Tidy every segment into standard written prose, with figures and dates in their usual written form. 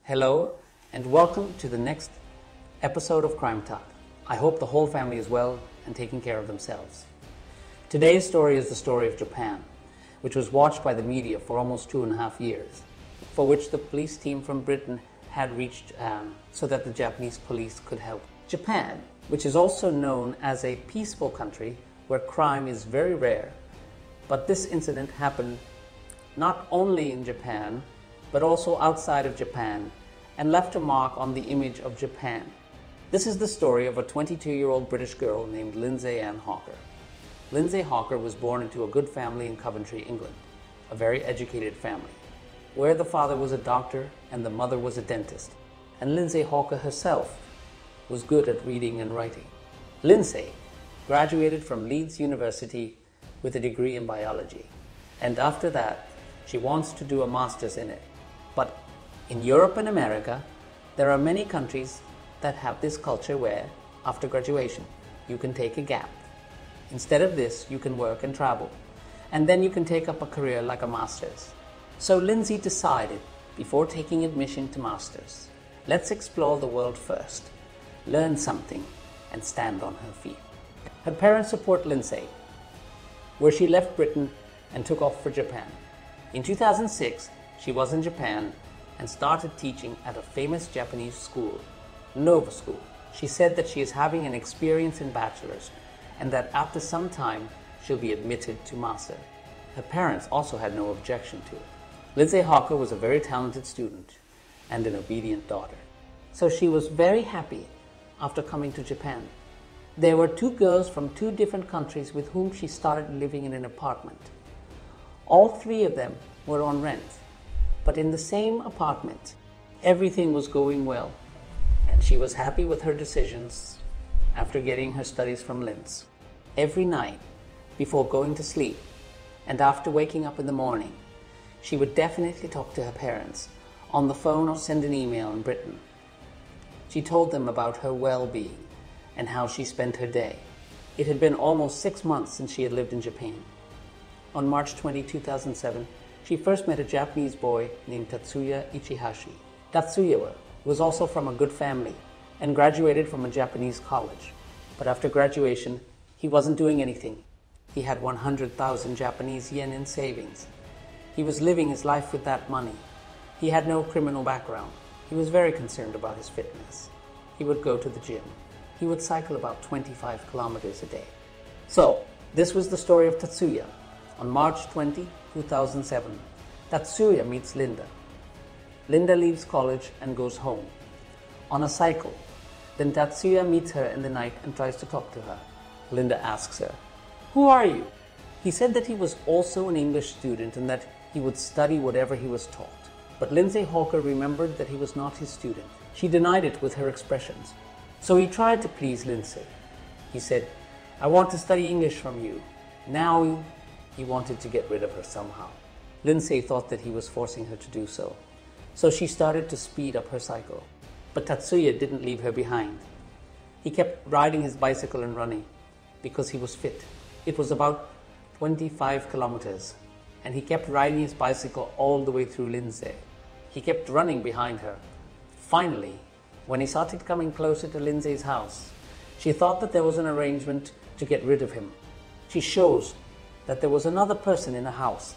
Hello and welcome to the next episode of crimetak. I hope the whole family is well and taking care of themselves. Today's story is the story of Japan, which was watched by the media for almost 2.5 years, for which the police team from Britain had reached so that the Japanese police could help. Japan, which is also known as a peaceful country where crime is very rare, but this incident happened not only in Japan, but also outside of Japan, and left a mark on the image of Japan. This is the story of a 22-year-old British girl named Lindsay Ann Hawker. Lindsay Hawker was born into a good family in Coventry, England, a very educated family, where the father was a doctor and the mother was a dentist, and Lindsay Hawker herself was good at reading and writing. Lindsay graduated from Leeds University with a degree in biology, and after that, she wants to do a master's in it. But in Europe and America, there are many countries that have this culture where, after graduation, you can take a gap. Instead of this, you can work and travel, and then you can take up a career like a master's. So Lindsay decided, before taking admission to master's, let's explore the world first, learn something, and stand on her feet. Her parents support Lindsay, where she left Britain and took off for Japan. In 2006, she was in Japan and started teaching at a famous Japanese school, Nova School. She said that she is having an experience in bachelor's and that after some time she'll be admitted to master. Her parents also had no objection to it. Lindsay Hawker was a very talented student and an obedient daughter. So she was very happy after coming to Japan. There were 2 girls from 2 different countries with whom she started living in an apartment. All 3 of them were on rent. But in the same apartment, everything was going well, and she was happy with her decisions after getting her studies from Linz. Every night, before going to sleep, and after waking up in the morning, she would definitely talk to her parents on the phone or send an email in Britain. She told them about her well-being and how she spent her day. It had been almost 6 months since she had lived in Japan. On March 20, 2007, she first met a Japanese boy named Tatsuya Ichihashi. Tatsuya was also from a good family and graduated from a Japanese college. But after graduation, he wasn't doing anything. He had 100,000 Japanese yen in savings. He was living his life with that money. He had no criminal background. He was very concerned about his fitness. He would go to the gym. He would cycle about 25 kilometers a day. So, this was the story of Tatsuya. On March 20, 2007, Tatsuya meets Linda. Linda leaves college and goes home on a cycle. Then Tatsuya meets her in the night and tries to talk to her. Linda asks her, "Who are you?" He said that he was also an English student and that he would study whatever he was taught. But Lindsay Hawker remembered that he was not his student. She denied it with her expressions. So he tried to please Lindsay. He said, "I want to study English from you." Now he wanted to get rid of her somehow. Lindsay thought that he was forcing her to do so. So she started to speed up her cycle. But Tatsuya didn't leave her behind. He kept riding his bicycle and running because he was fit. It was about 25 kilometers, and he kept riding his bicycle all the way through Lindsay. He kept running behind her. Finally, when he started coming closer to Lindsay's house, she thought that there was an arrangement to get rid of him. She shows that there was another person in the house,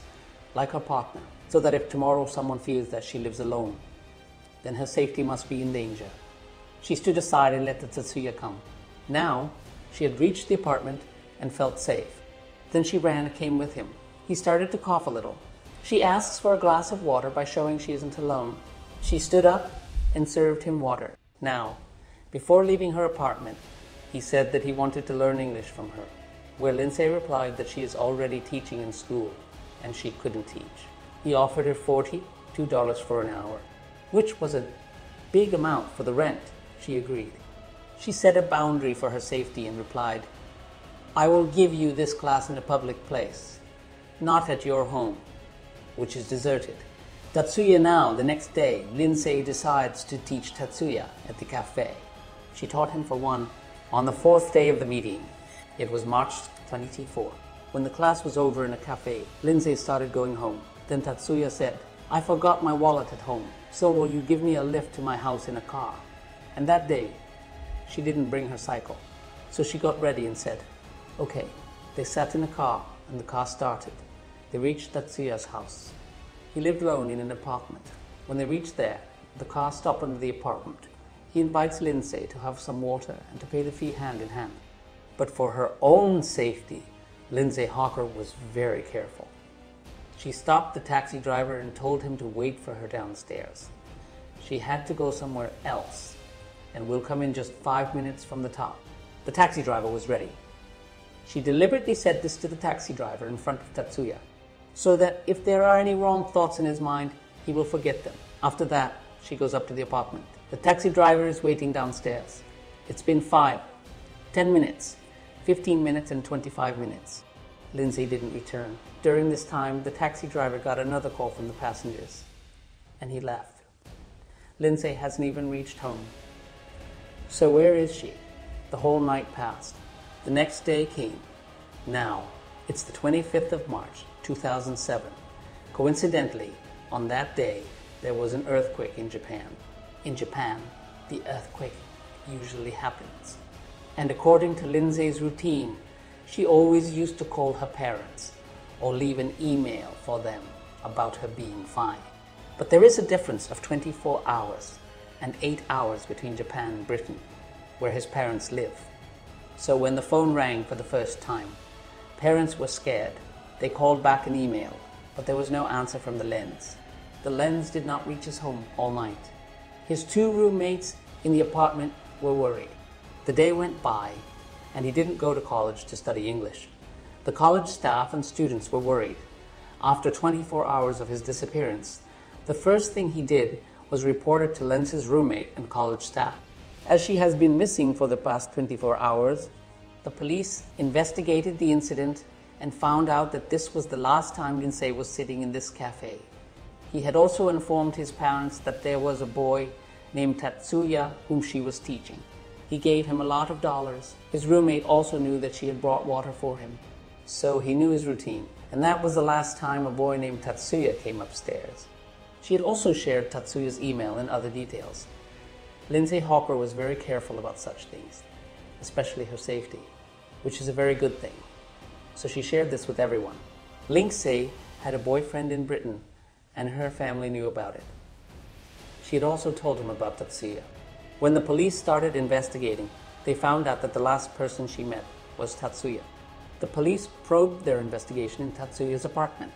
like her partner, so that if tomorrow someone feels that she lives alone, then her safety must be in danger. She stood aside and let the Tatsuya come. Now, she had reached the apartment and felt safe. Then she ran and came with him. He started to cough a little. She asks for a glass of water by showing she isn't alone. She stood up and served him water. Now, before leaving her apartment, he said that he wanted to learn English from her, where Lindsay replied that she is already teaching in school and she couldn't teach. He offered her $42 for an hour, which was a big amount for the rent. She agreed. She set a boundary for her safety and replied, "I will give you this class in a public place, not at your home, which is deserted." Tatsuya now, the next day, Lindsay decides to teach Tatsuya at the cafe. She taught him for one on the 4th day of the meeting. It was March 24. When the class was over in a cafe, Lindsay started going home. Then Tatsuya said, "I forgot my wallet at home." So will you give me a lift to my house in a car? And that day, she didn't bring her cycle. So she got ready and said, okay. They sat in a car and the car started. They reached Tatsuya's house. He lived alone in an apartment. When they reached there, the car stopped under the apartment. He invites Lindsay to have some water and to pay the fee hand in hand. But for her own safety, Lindsay Hawker was very careful. She stopped the taxi driver and told him to wait for her downstairs. She had to go somewhere else and will come in just 5 minutes from the top. The taxi driver was ready. She deliberately said this to the taxi driver in front of Tatsuya, so that if there are any wrong thoughts in his mind, he will forget them. After that, she goes up to the apartment. The taxi driver is waiting downstairs. It's been 5, 10 minutes, 15 minutes and 25 minutes. Lindsay didn't return. During this time, the taxi driver got another call from the passengers, and he left. Lindsay hasn't even reached home. So where is she? The whole night passed. The next day came. Now, it's the 25th of March, 2007. Coincidentally, on that day, there was an earthquake in Japan. In Japan, the earthquake usually happens. And according to Lindsay's routine, she always used to call her parents or leave an email for them about her being fine. But there is a difference of 24 hours and 8 hours between Japan and Britain, where his parents live. So when the phone rang for the first time, parents were scared. They called back an email, but there was no answer from the Lens. The Lens did not reach his home all night. His 2 roommates in the apartment were worried. The day went by, and he didn't go to college to study English. The college staff and students were worried. After 24 hours of his disappearance, the first thing he did was report it to Lens's roommate and college staff. As she has been missing for the past 24 hours, the police investigated the incident and found out that this was the last time Lindsay was sitting in this cafe. He had also informed his parents that there was a boy named Tatsuya whom she was teaching. He gave him a lot of dollars. His roommate also knew that she had brought water for him. So he knew his routine. And that was the last time a boy named Tatsuya came upstairs. She had also shared Tatsuya's email and other details. Lindsay Hawker was very careful about such things, especially her safety, which is a very good thing. So she shared this with everyone. Lindsay had a boyfriend in Britain, and her family knew about it. She had also told him about Tatsuya. When the police started investigating, they found out that the last person she met was Tatsuya. The police probed their investigation in Tatsuya's apartment.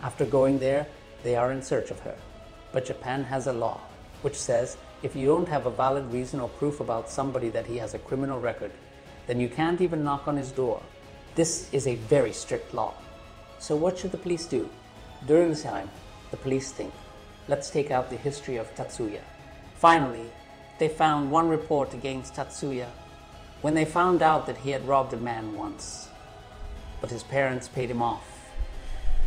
After going there, they are in search of her. But Japan has a law which says if you don't have a valid reason or proof about somebody that he has a criminal record, then you can't even knock on his door. This is a very strict law. So what should the police do? During this time, the police think, let's take out the history of Tatsuya. Finally, they found one report against Tatsuya when they found out that he had robbed a man once, but his parents paid him off.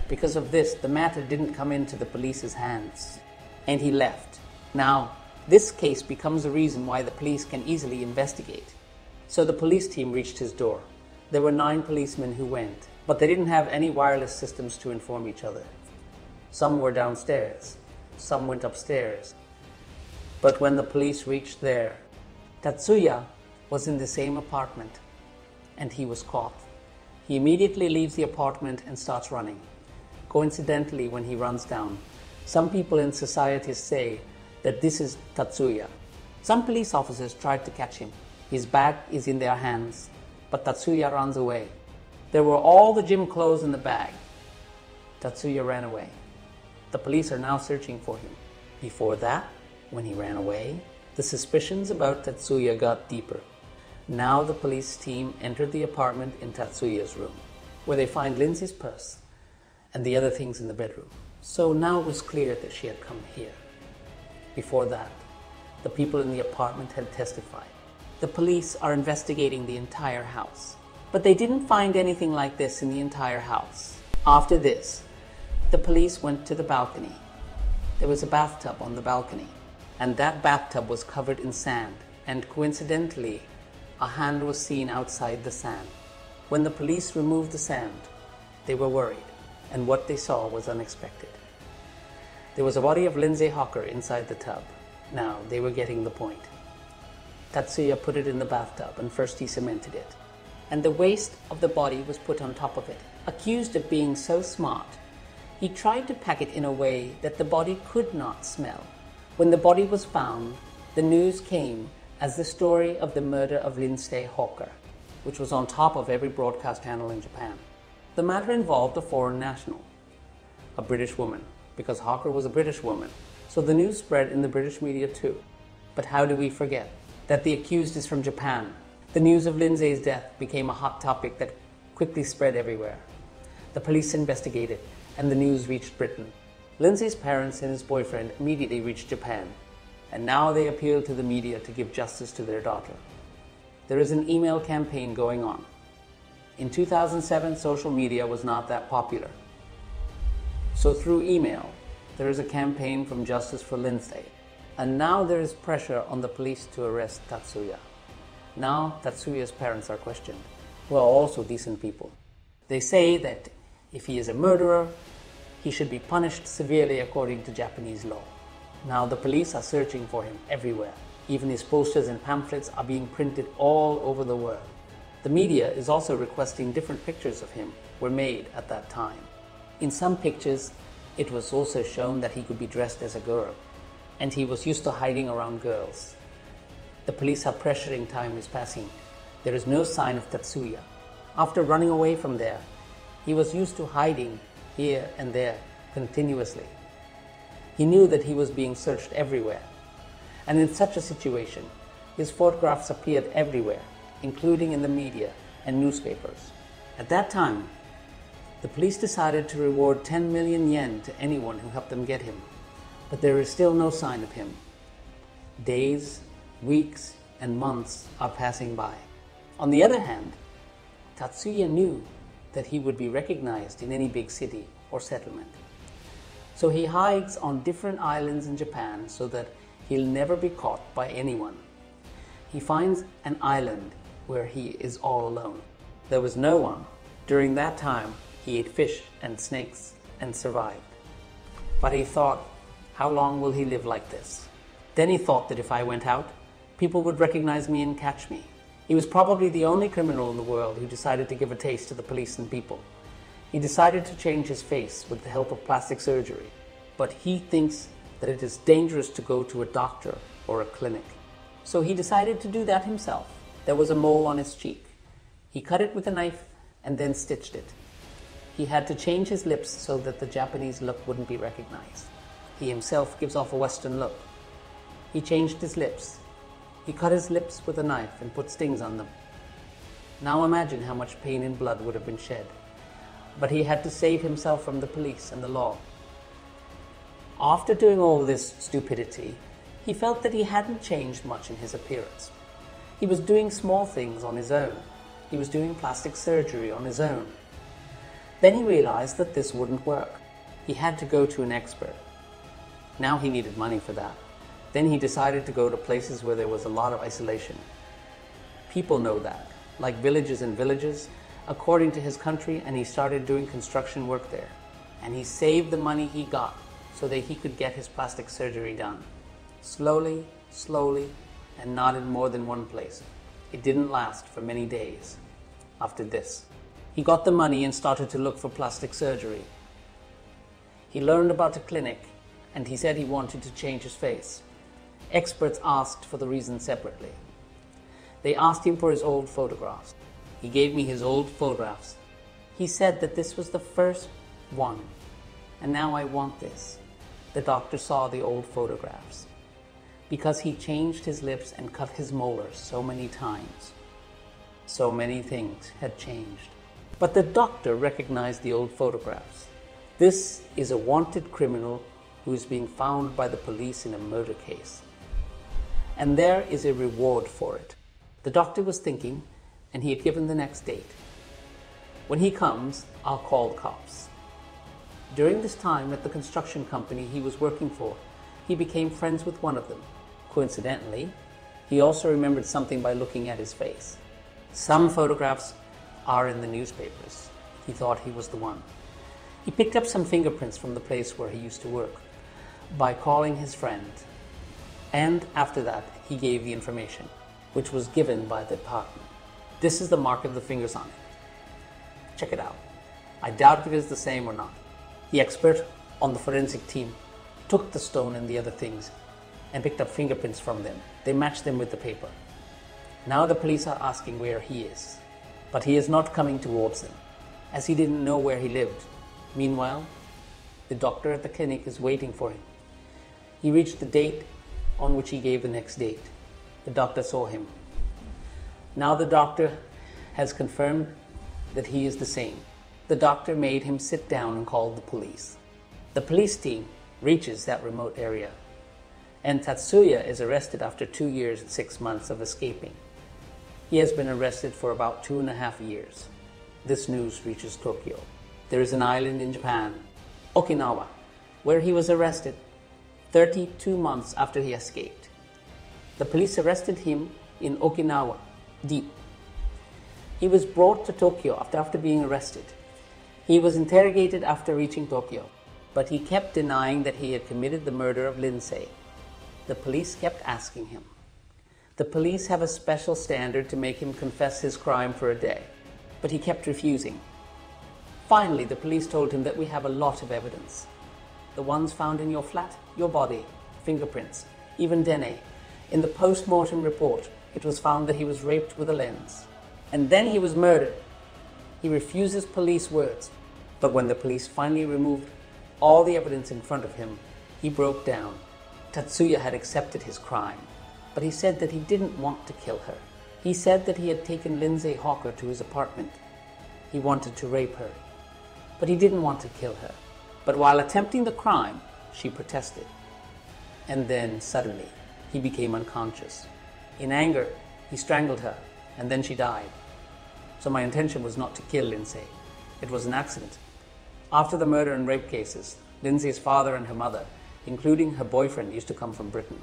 Because of this, the matter didn't come into the police's hands, and he left. Now, this case becomes a reason why the police can easily investigate. So the police team reached his door. There were 9 policemen who went, but they didn't have any wireless systems to inform each other. Some were downstairs, some went upstairs. But when the police reached there, Tatsuya was in the same apartment, and he was caught. He immediately leaves the apartment and starts running. Coincidentally, when he runs down, some people in society say that this is Tatsuya. Some police officers tried to catch him. His bag is in their hands, but Tatsuya runs away. There were all the gym clothes in the bag. Tatsuya ran away. The police are now searching for him. Before that, when he ran away, the suspicions about Tatsuya got deeper. Now the police team entered the apartment in Tatsuya's room, where they find Lindsay's purse and the other things in the bedroom. So now it was clear that she had come here. Before that, the people in the apartment had testified. The police are investigating the entire house, but they didn't find anything like this in the entire house. After this, the police went to the balcony. There was a bathtub on the balcony, and that bathtub was covered in sand, and coincidentally, a hand was seen outside the sand. When the police removed the sand, they were worried, and what they saw was unexpected. There was a body of Lindsay Hawker inside the tub. Now, they were getting the point. Tatsuya put it in the bathtub, and first he cemented it. And the waist of the body was put on top of it. Accused of being so smart, he tried to pack it in a way that the body could not smell. When the body was found, the news came as the story of the murder of Lindsay Hawker, which was on top of every broadcast channel in Japan. The matter involved a foreign national, a British woman, because Hawker was a British woman, so the news spread in the British media too. But how do we forget that the accused is from Japan? The news of Lindsay's death became a hot topic that quickly spread everywhere. The police investigated, and the news reached Britain. Lindsay's parents and his boyfriend immediately reached Japan, and now they appeal to the media to give justice to their daughter. There is an email campaign going on. In 2007, social media was not that popular. So through email, there is a campaign from Justice for Lindsay. And now there is pressure on the police to arrest Tatsuya. Now Tatsuya's parents are questioned, who are also decent people. They say that if he is a murderer, he should be punished severely according to Japanese law. Now the police are searching for him everywhere. Even his posters and pamphlets are being printed all over the world. The media is also requesting different pictures of him were made at that time. In some pictures, it was also shown that he could be dressed as a girl, and he was used to hiding around girls. The police are pressuring, time is passing. There is no sign of Tatsuya. After running away from there, he was used to hiding here and there continuously. He knew that he was being searched everywhere. And in such a situation, his photographs appeared everywhere, including in the media and newspapers. At that time, the police decided to reward 10 million yen to anyone who helped them get him. But there is still no sign of him. Days, weeks, and months are passing by. On the other hand, Tatsuya knew that he would be recognized in any big city or settlement. So he hides on different islands in Japan so that he'll never be caught by anyone. He finds an island where he is all alone. There was no one. During that time, he ate fish and snakes and survived. But he thought, how long will he live like this? Then he thought that if I went out, people would recognize me and catch me. He was probably the only criminal in the world who decided to give a taste to the police and people. He decided to change his face with the help of plastic surgery, but he thinks that it is dangerous to go to a doctor or a clinic. So he decided to do that himself. There was a mole on his cheek. He cut it with a knife and then stitched it. He had to change his lips so that the Japanese look wouldn't be recognized. He himself gives off a Western look. He changed his lips. He cut his lips with a knife and put stings on them. Now imagine how much pain and blood would have been shed. But he had to save himself from the police and the law. After doing all this stupidity, he felt that he hadn't changed much in his appearance. He was doing small things on his own. He was doing plastic surgery on his own. Then he realized that this wouldn't work. He had to go to an expert. Now he needed money for that. Then he decided to go to places where there was a lot of isolation. People know that, like villages and villages, according to his country, and he started doing construction work there. And he saved the money he got so that he could get his plastic surgery done. Slowly, slowly, and not in more than one place. It didn't last for many days. After this, he got the money and started to look for plastic surgery. He learned about a clinic, and he said he wanted to change his face. Experts asked for the reason separately. They asked him for his old photographs. He gave me his old photographs. He said that this was the first one, and now I want this. The doctor saw the old photographs. Because he changed his lips and cut his molars so many times. So many things had changed. But the doctor recognized the old photographs. This is a wanted criminal who is being found by the police in a murder case. And there is a reward for it. The doctor was thinking, and he had given the next date. When he comes, I'll call the cops. During this time at the construction company he was working for, he became friends with one of them. Coincidentally, he also remembered something by looking at his face. Some photographs are in the newspapers. He thought he was the one. He picked up some fingerprints from the place where he used to work. by calling his friend. And after that, he gave the information, which was given by the partner. This is the mark of the fingers on it. Check it out. I doubt if it is the same or not. The expert on the forensic team took the stone and the other things and picked up fingerprints from them. They matched them with the paper. Now the police are asking where he is, but he is not coming towards them, as he didn't know where he lived. Meanwhile, the doctor at the clinic is waiting for him. He reached the date on which he gave the next date. The doctor saw him. Now the doctor has confirmed that he is the same. The doctor made him sit down and called the police. The police team reaches that remote area, and Tatsuya is arrested after 2 years and 6 months of escaping. He has been arrested for about 2.5 years. This news reaches Tokyo. There is an island in Japan, Okinawa, where he was arrested 32 months after he escaped. The police arrested him in Okinawa, deep. He was brought to Tokyo after being arrested. He was interrogated after reaching Tokyo, but he kept denying that he had committed the murder of Lindsay. The police kept asking him. The police have a special standard to make him confess his crime for a day, but he kept refusing. Finally, the police told him that we have a lot of evidence. The ones found in your flat, your body, fingerprints, even DNA. In the post-mortem report, it was found that he was raped with a lens. And then he was murdered. He refuses police words. But when the police finally removed all the evidence in front of him, he broke down. Tatsuya had accepted his crime, but he said that he didn't want to kill her. He said that he had taken Lindsay Hawker to his apartment. He wanted to rape her, but he didn't want to kill her. But while attempting the crime, she protested. And then suddenly, he became unconscious. In anger, he strangled her, and then she died. So my intention was not to kill Lindsay. It was an accident. After the murder and rape cases, Lindsay's father and her mother, including her boyfriend, used to come from Britain.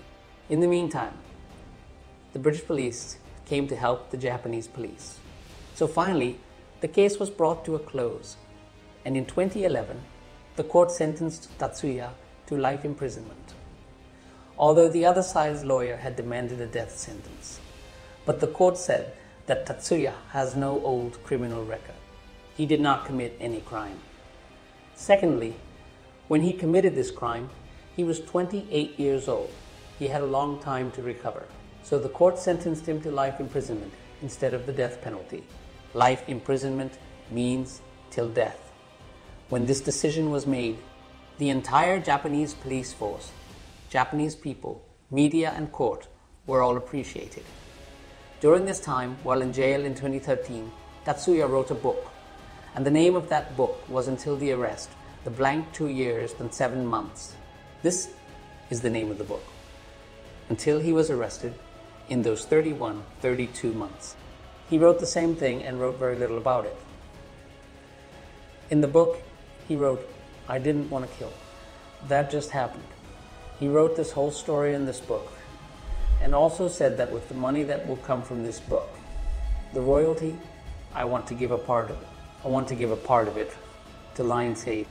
In the meantime, the British police came to help the Japanese police. So finally, the case was brought to a close, and in 2011, the court sentenced Tatsuya to life imprisonment, although the other side's lawyer had demanded a death sentence. But the court said that Tatsuya has no old criminal record. He did not commit any crime. Secondly, when he committed this crime, he was 28 years old. He had a long time to recover. So the court sentenced him to life imprisonment instead of the death penalty. Life imprisonment means till death. When this decision was made, the entire Japanese police force, Japanese people, media and court were all appreciated. During this time, while in jail in 2013, Tatsuya wrote a book, and the name of that book was Until the Arrest, the blank 2 years and 7 months. This is the name of the book. Until he was arrested in those 32 months. He wrote the same thing and wrote very little about it. In the book, he wrote, "I didn't want to kill. That just happened." He wrote this whole story in this book, and also said that with the money that will come from this book, the royalty, I want to give a part of it. I want to give a part of it to Lionsgate.